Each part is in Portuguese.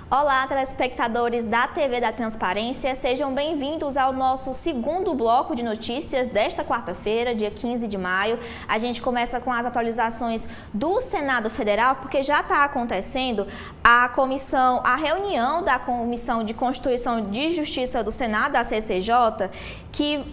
Olá, telespectadores da TV da Transparência, sejam bem-vindos ao nosso segundo bloco de notícias desta quarta-feira, dia 15 de maio. A gente começa com as atualizações do Senado Federal, porque já está acontecendo a reunião da Comissão de Constituição e de Justiça do Senado, a CCJ, que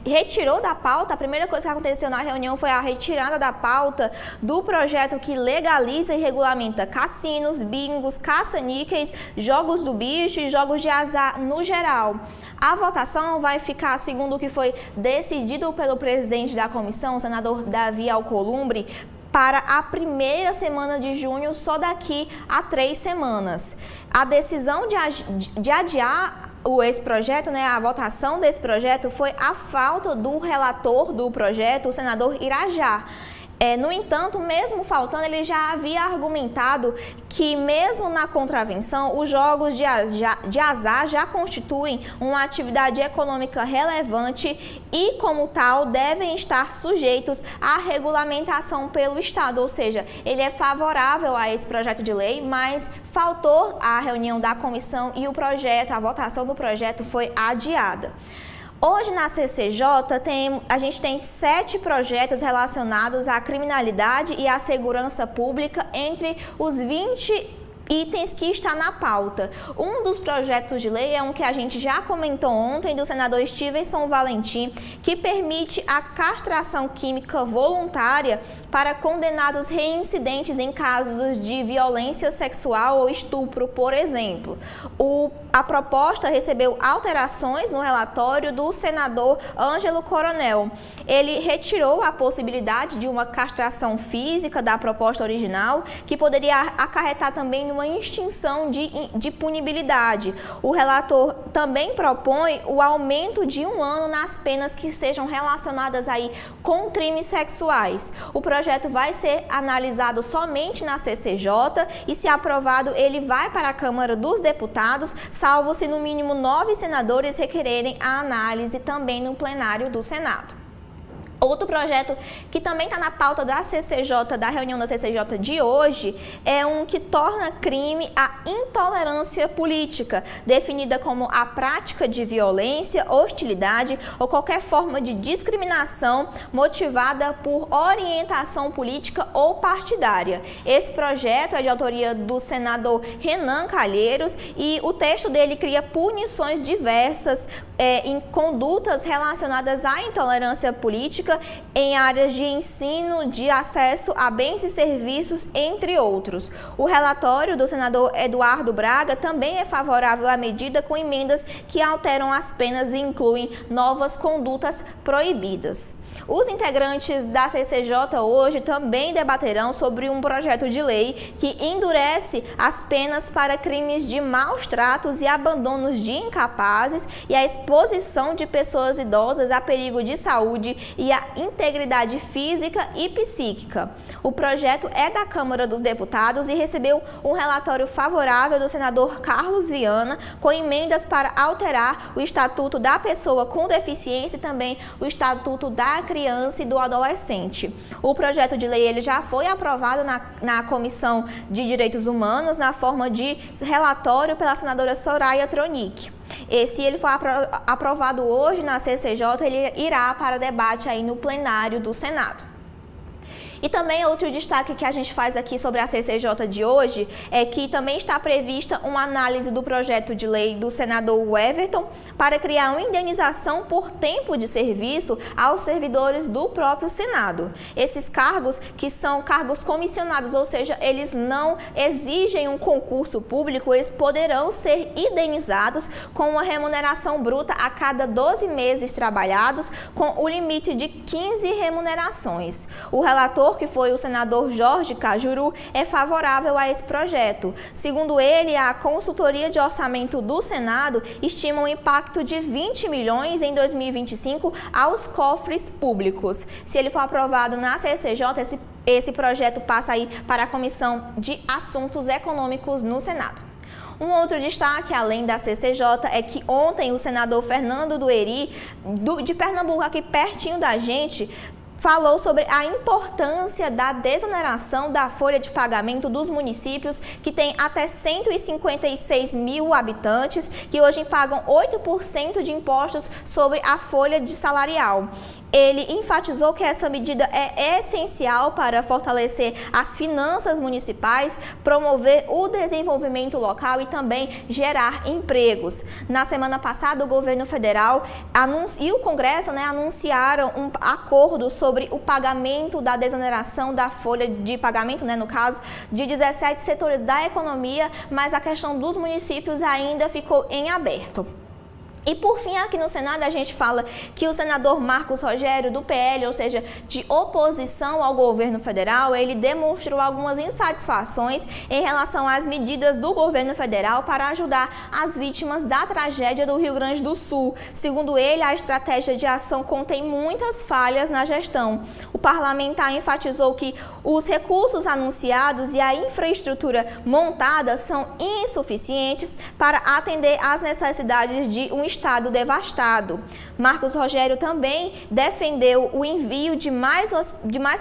retirou da pauta, a primeira coisa que aconteceu na reunião foi a retirada da pauta do projeto que legaliza e regulamenta cassinos, bingos, caça-níqueis, jogos do bicho e jogos de azar no geral. A votação vai ficar, segundo o que foi decidido pelo presidente da comissão, o senador Davi Alcolumbre, para a primeira semana de junho, só daqui a 3 semanas. A decisão de adiar esse projeto, a votação desse projeto, foi a falta do relator do projeto, o senador Irajá. No entanto, mesmo faltando, ele já havia argumentado que, mesmo na contravenção, os jogos de azar já constituem uma atividade econômica relevante e, como tal, devem estar sujeitos à regulamentação pelo Estado. Ou seja, ele é favorável a esse projeto de lei, mas faltou a reunião da comissão e a votação do projeto foi adiada. Hoje na CCJ a gente tem 7 projetos relacionados à criminalidade e à segurança pública entre os 20 itens que está na pauta. Um dos projetos de lei é um que a gente já comentou ontem, do senador Stevenson Valentim, que permite a castração química voluntária para condenados reincidentes em casos de violência sexual ou estupro, por exemplo. A proposta recebeu alterações no relatório do senador Ângelo Coronel. Ele retirou a possibilidade de uma castração física da proposta original, que poderia acarretar também uma extinção de punibilidade. O relator também propõe o aumento de 1 ano nas penas que sejam relacionadas aí com crimes sexuais. O projeto vai ser analisado somente na CCJ e, se aprovado, ele vai para a Câmara dos Deputados, salvo se no mínimo 9 senadores requererem a análise também no plenário do Senado. Outro projeto que também está na pauta da CCJ, da reunião da CCJ de hoje, é um que torna crime a intolerância política, definida como a prática de violência, hostilidade ou qualquer forma de discriminação motivada por orientação política ou partidária. Esse projeto é de autoria do senador Renan Calheiros e o texto dele cria punições diversas em condutas relacionadas à intolerância política em áreas de ensino, de acesso a bens e serviços, entre outros. O relatório do senador Eduardo Braga também é favorável à medida, com emendas que alteram as penas e incluem novas condutas proibidas. Os integrantes da CCJ hoje também debaterão sobre um projeto de lei que endurece as penas para crimes de maus tratos e abandonos de incapazes e a exposição de pessoas idosas a perigo de saúde e a integridade física e psíquica. O projeto é da Câmara dos Deputados e recebeu um relatório favorável do senador Carlos Viana, com emendas para alterar o Estatuto da Pessoa com Deficiência e também o Estatuto da Criança e do Adolescente. O projeto de lei ele já foi aprovado na Comissão de Direitos Humanos na forma de relatório pela senadora Soraya Tronic. Se ele for aprovado hoje na CCJ, ele irá para debate aí no plenário do Senado. E também outro destaque que a gente faz aqui sobre a CCJ de hoje é que também está prevista uma análise do projeto de lei do senador Everton para criar uma indenização por tempo de serviço aos servidores do próprio Senado. Esses cargos, que são cargos comissionados, ou seja, eles não exigem um concurso público, eles poderão ser indenizados com uma remuneração bruta a cada 12 meses trabalhados, com o limite de 15 remunerações. O relator, que foi o senador Jorge Cajuru, é favorável a esse projeto. Segundo ele, a consultoria de orçamento do Senado estima um impacto de 20 milhões em 2025 aos cofres públicos. Se ele for aprovado na CCJ, esse projeto passa aí para a Comissão de Assuntos Econômicos no Senado. Um outro destaque, além da CCJ, é que ontem o senador Fernando Dueri, de Pernambuco, aqui pertinho da gente, falou sobre a importância da desoneração da folha de pagamento dos municípios que têm até 156 mil habitantes, que hoje pagam 8% de impostos sobre a folha de salarial. Ele enfatizou que essa medida é essencial para fortalecer as finanças municipais, promover o desenvolvimento local e também gerar empregos. Na semana passada, o governo federal e o Congresso anunciaram um acordo sobre o pagamento da desoneração da folha de pagamento, no caso, de 17 setores da economia, mas a questão dos municípios ainda ficou em aberto. E por fim, aqui no Senado, a gente fala que o senador Marcos Rogério, do PL, ou seja, de oposição ao governo federal, ele demonstrou algumas insatisfações em relação às medidas do governo federal para ajudar as vítimas da tragédia do Rio Grande do Sul. Segundo ele, a estratégia de ação contém muitas falhas na gestão. O parlamentar enfatizou que os recursos anunciados e a infraestrutura montada são insuficientes para atender às necessidades de um estado devastado. Marcos Rogério também defendeu o envio de mais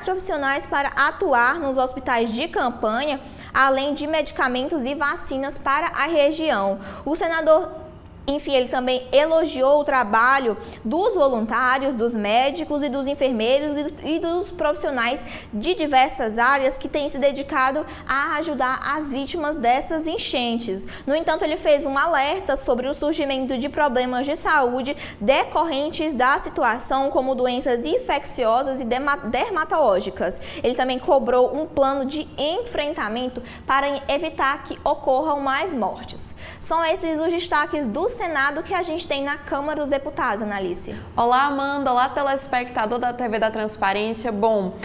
profissionais para atuar nos hospitais de campanha, além de medicamentos e vacinas para a região. O senador ele também elogiou o trabalho dos voluntários, dos médicos e dos enfermeiros e dos profissionais de diversas áreas que têm se dedicado a ajudar as vítimas dessas enchentes. No entanto, ele fez um alerta sobre o surgimento de problemas de saúde decorrentes da situação, como doenças infecciosas e dermatológicas. Ele também cobrou um plano de enfrentamento para evitar que ocorram mais mortes. São esses os destaques do Senado que a gente tem na Câmara dos Deputados, Analice. Olá, Amanda. Olá, telespectador da TV da Transparência. Bom,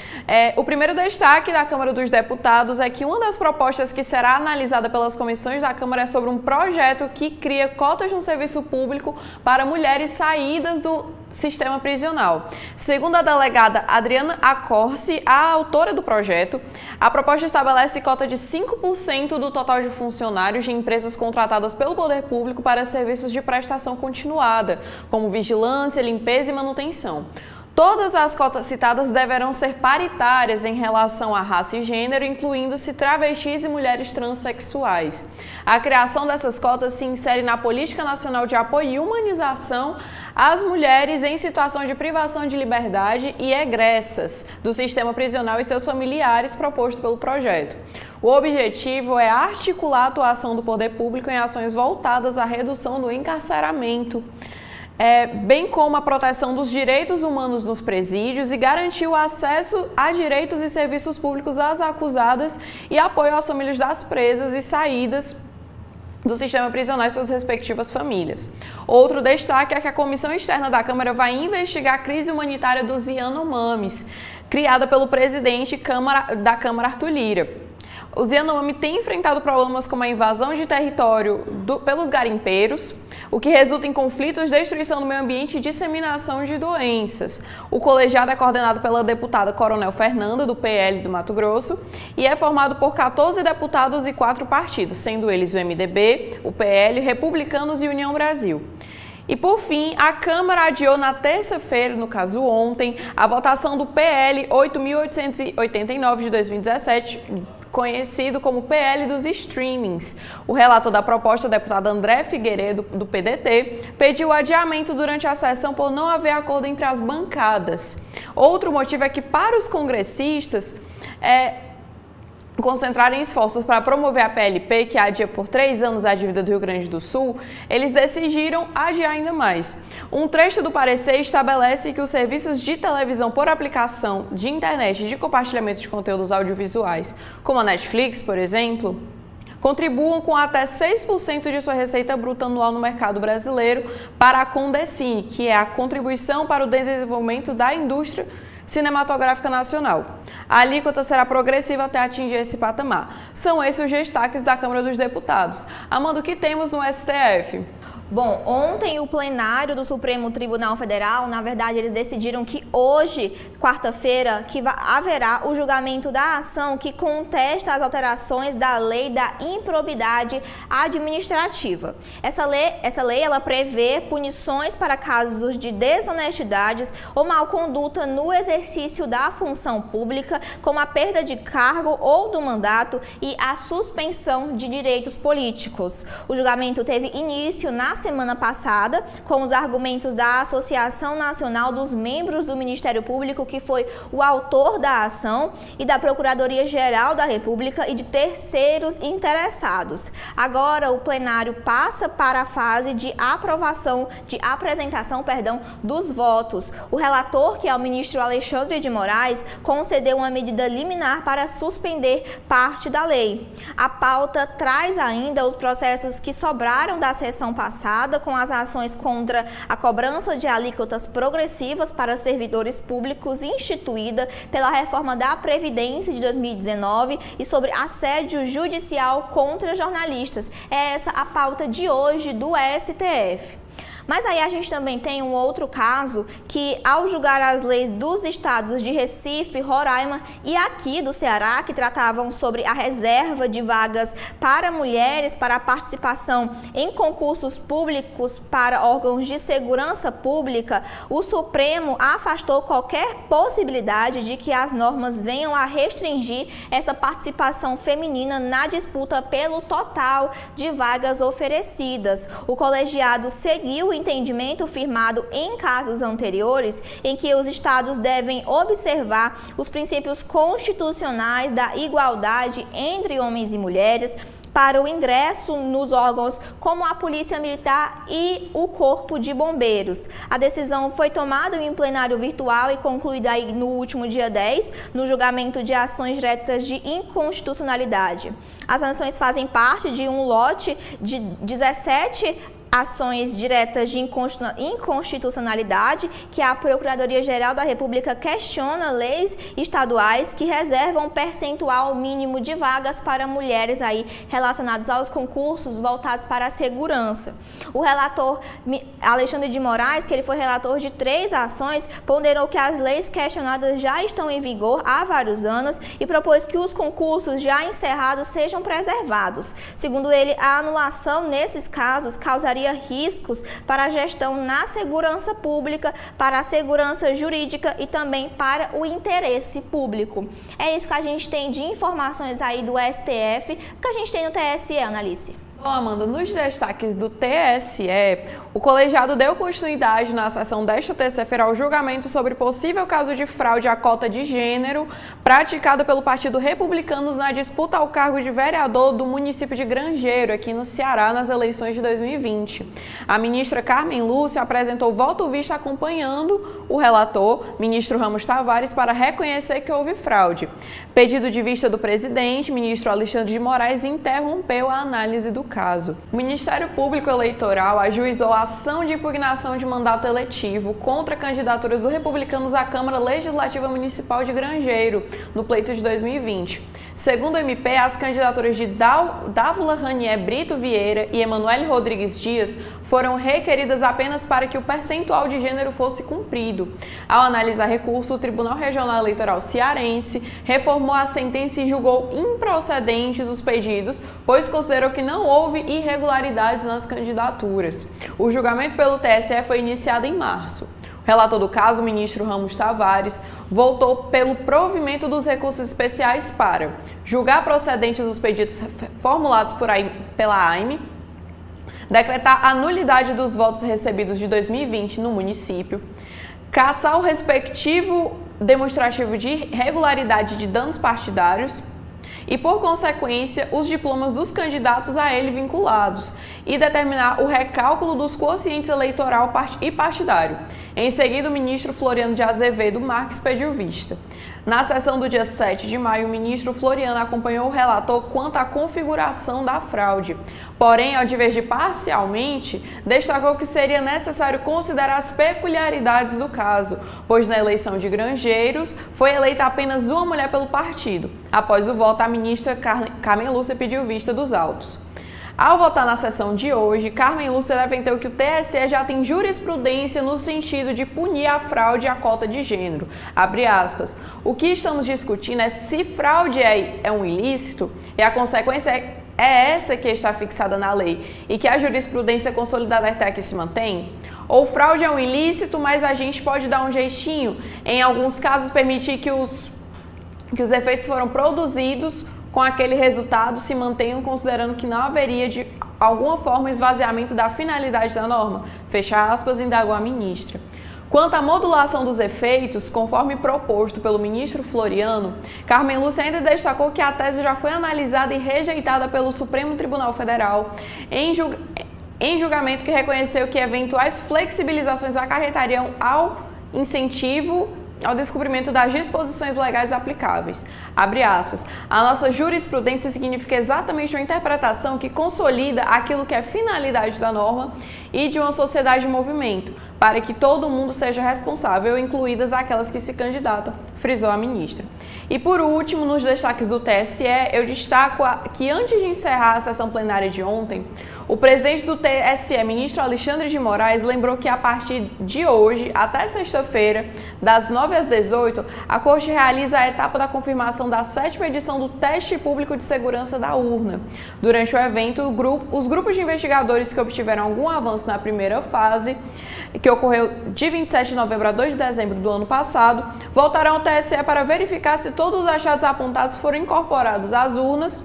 o primeiro destaque da Câmara dos Deputados é que uma das propostas que será analisada pelas comissões da Câmara é sobre um projeto que cria cotas no serviço público para mulheres saídas do sistema prisional. Segundo a delegada Adriana Accorsi, a autora do projeto, a proposta estabelece cota de 5% do total de funcionários de empresas contratadas pelo poder público para serviços de prestação continuada, como vigilância, limpeza e manutenção. Todas as cotas citadas deverão ser paritárias em relação à raça e gênero, incluindo-se travestis e mulheres transexuais. A criação dessas cotas se insere na Política Nacional de Apoio e Humanização às mulheres em situação de privação de liberdade e egressas do sistema prisional e seus familiares, proposto pelo projeto. O objetivo é articular a atuação do poder público em ações voltadas à redução do encarceramento, bem como a proteção dos direitos humanos nos presídios e garantir o acesso a direitos e serviços públicos às acusadas e apoio às famílias das presas e saídas do sistema prisional e suas respectivas famílias. Outro destaque é que a Comissão Externa da Câmara vai investigar a crise humanitária dos Yanomamis, criada pelo presidente da Câmara, Arthur Lira. Os Yanomami têm enfrentado problemas como a invasão de território pelos garimpeiros, o que resulta em conflitos, destruição do meio ambiente e disseminação de doenças. O colegiado é coordenado pela deputada Coronel Fernanda, do PL do Mato Grosso, e é formado por 14 deputados e 4 partidos, sendo eles o MDB, o PL, Republicanos e União Brasil. E por fim, a Câmara adiou na terça-feira, no caso ontem, a votação do PL 8.889 de 2017, conhecido como PL dos streamings. O relator da proposta, o deputado André Figueiredo, do PDT, pediu adiamento durante a sessão por não haver acordo entre as bancadas. Outro motivo é que, para os congressistas, concentrarem esforços para promover a PLP, que adia por 3 anos a dívida do Rio Grande do Sul, eles decidiram adiar ainda mais. Um trecho do parecer estabelece que os serviços de televisão por aplicação de internet de compartilhamento de conteúdos audiovisuais, como a Netflix, por exemplo, contribuam com até 6% de sua receita bruta anual no mercado brasileiro para a Condecine, que é a contribuição para o desenvolvimento da indústria cinematográfica nacional. A alíquota será progressiva até atingir esse patamar. São esses os destaques da Câmara dos Deputados. Amanda, o que temos no STF? Bom, ontem o plenário do Supremo Tribunal Federal, na verdade, eles decidiram que hoje, quarta-feira, que haverá o julgamento da ação que contesta as alterações da lei da improbidade administrativa. Essa lei ela prevê punições para casos de desonestidades ou mal conduta no exercício da função pública, como a perda de cargo ou do mandato e a suspensão de direitos políticos. O julgamento teve início na semana passada, com os argumentos da Associação Nacional dos Membros do Ministério Público, que foi o autor da ação, e da Procuradoria-Geral da República e de terceiros interessados. Agora, o plenário passa para a fase de apresentação dos votos. O relator, que é o ministro Alexandre de Moraes, concedeu uma medida liminar para suspender parte da lei. A pauta traz ainda os processos que sobraram da sessão passada, com as ações contra a cobrança de alíquotas progressivas para servidores públicos instituída pela reforma da Previdência de 2019 e sobre assédio judicial contra jornalistas. É essa a pauta de hoje do STF. Mas aí a gente também tem um outro caso que, ao julgar as leis dos estados de Recife, Roraima e aqui do Ceará, que tratavam sobre a reserva de vagas para mulheres para a participação em concursos públicos para órgãos de segurança pública, o Supremo afastou qualquer possibilidade de que as normas venham a restringir essa participação feminina na disputa pelo total de vagas oferecidas. O colegiado seguiu o entendimento firmado em casos anteriores, em que os estados devem observar os princípios constitucionais da igualdade entre homens e mulheres para o ingresso nos órgãos como a Polícia Militar e o Corpo de Bombeiros. A decisão foi tomada em plenário virtual e concluída aí no último dia 10, no julgamento de ações diretas de inconstitucionalidade. As sanções fazem parte de um lote de 17 ações diretas de inconstitucionalidade que a Procuradoria-Geral da República questiona leis estaduais que reservam um percentual mínimo de vagas para mulheres aí relacionados aos concursos voltados para a segurança. O relator Alexandre de Moraes, que ele foi relator de 3 ações, ponderou que as leis questionadas já estão em vigor há vários anos e propôs que os concursos já encerrados sejam preservados. Segundo ele, a anulação nesses casos causaria riscos para a gestão na segurança pública, para a segurança jurídica e também para o interesse público. É isso que a gente tem de informações aí do STF, que a gente tem no TSE, Analice. Bom, Amanda, nos destaques do TSE, o colegiado deu continuidade na sessão desta terça-feira ao julgamento sobre possível caso de fraude à cota de gênero praticado pelo Partido Republicanos na disputa ao cargo de vereador do município de Grangeiro, aqui no Ceará, nas eleições de 2020. A ministra Carmen Lúcia apresentou voto visto acompanhando o relator, ministro Ramos Tavares, para reconhecer que houve fraude. Pedido de vista do presidente, ministro Alexandre de Moraes, interrompeu a análise do caso. O Ministério Público Eleitoral ajuizou a ação de impugnação de mandato eletivo contra candidaturas dos republicanos à Câmara Legislativa Municipal de Grangeiro, no pleito de 2020. Segundo o MP, as candidaturas de Dávila Ranier Brito Vieira e Emanuele Rodrigues Dias foram requeridas apenas para que o percentual de gênero fosse cumprido. Ao analisar recurso, o Tribunal Regional Eleitoral Cearense reformou a sentença e julgou improcedentes os pedidos, pois considerou que não houve irregularidades nas candidaturas. O julgamento pelo TSE foi iniciado em março. O relator do caso, o ministro Ramos Tavares, votou pelo provimento dos recursos especiais para julgar procedentes os pedidos formulados pela AIME, decretar a nulidade dos votos recebidos de 2020 no município, cassar o respectivo demonstrativo de regularidade de danos partidários e, por consequência, os diplomas dos candidatos a ele vinculados e determinar o recálculo dos quocientes eleitoral e partidário. Em seguida, o ministro Floriano de Azevedo Marques pediu vista. Na sessão do dia 7 de maio, o ministro Floriano acompanhou o relator quanto à configuração da fraude. Porém, ao divergir parcialmente, destacou que seria necessário considerar as peculiaridades do caso, pois na eleição de Granjeiros foi eleita apenas uma mulher pelo partido. Após o voto, a ministra Carmen Lúcia pediu vista dos autos. Ao votar na sessão de hoje, Carmen Lúcia defendeu que o TSE já tem jurisprudência no sentido de punir a fraude à cota de gênero. Abre aspas. O que estamos discutindo é se fraude é um ilícito e a consequência é essa que está fixada na lei e que a jurisprudência consolidada até que se mantém? Ou fraude é um ilícito, mas a gente pode dar um jeitinho, em alguns casos permitir que os efeitos foram produzidos com aquele resultado se mantenham, considerando que não haveria de alguma forma esvaziamento da finalidade da norma. Fecha aspas, indagou a ministra. Quanto à modulação dos efeitos, conforme proposto pelo ministro Floriano, Carmen Lúcia ainda destacou que a tese já foi analisada e rejeitada pelo Supremo Tribunal Federal em julgamento que reconheceu que eventuais flexibilizações acarretariam ao incentivo ao descumprimento das disposições legais aplicáveis. Abre aspas. A nossa jurisprudência significa exatamente uma interpretação que consolida aquilo que é finalidade da norma e de uma sociedade em movimento, para que todo mundo seja responsável, incluídas aquelas que se candidatam, frisou a ministra. E por último, nos destaques do TSE, eu destaco que antes de encerrar a sessão plenária de ontem, o presidente do TSE, ministro Alexandre de Moraes, lembrou que a partir de hoje, até sexta-feira, das 9 às 18, a Corte realiza a etapa da confirmação da 7ª edição do Teste Público de Segurança da Urna. Durante o evento, os grupos de investigadores que obtiveram algum avanço na primeira fase, que ocorreu de 27 de novembro a 2 de dezembro do ano passado, voltarão ao TSE para verificar se todos os achados apontados foram incorporados às urnas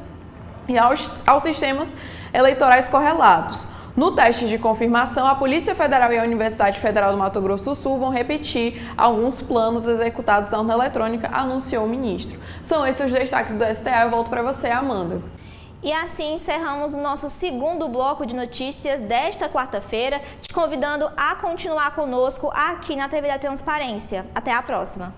e aos sistemas eleitorais correlatos. No teste de confirmação, a Polícia Federal e a Universidade Federal do Mato Grosso do Sul vão repetir alguns planos executados na urna eletrônica, anunciou o ministro. São esses os destaques do STF. Eu volto para você, Amanda. E assim encerramos o nosso segundo bloco de notícias desta quarta-feira, te convidando a continuar conosco aqui na TV da Transparência. Até a próxima!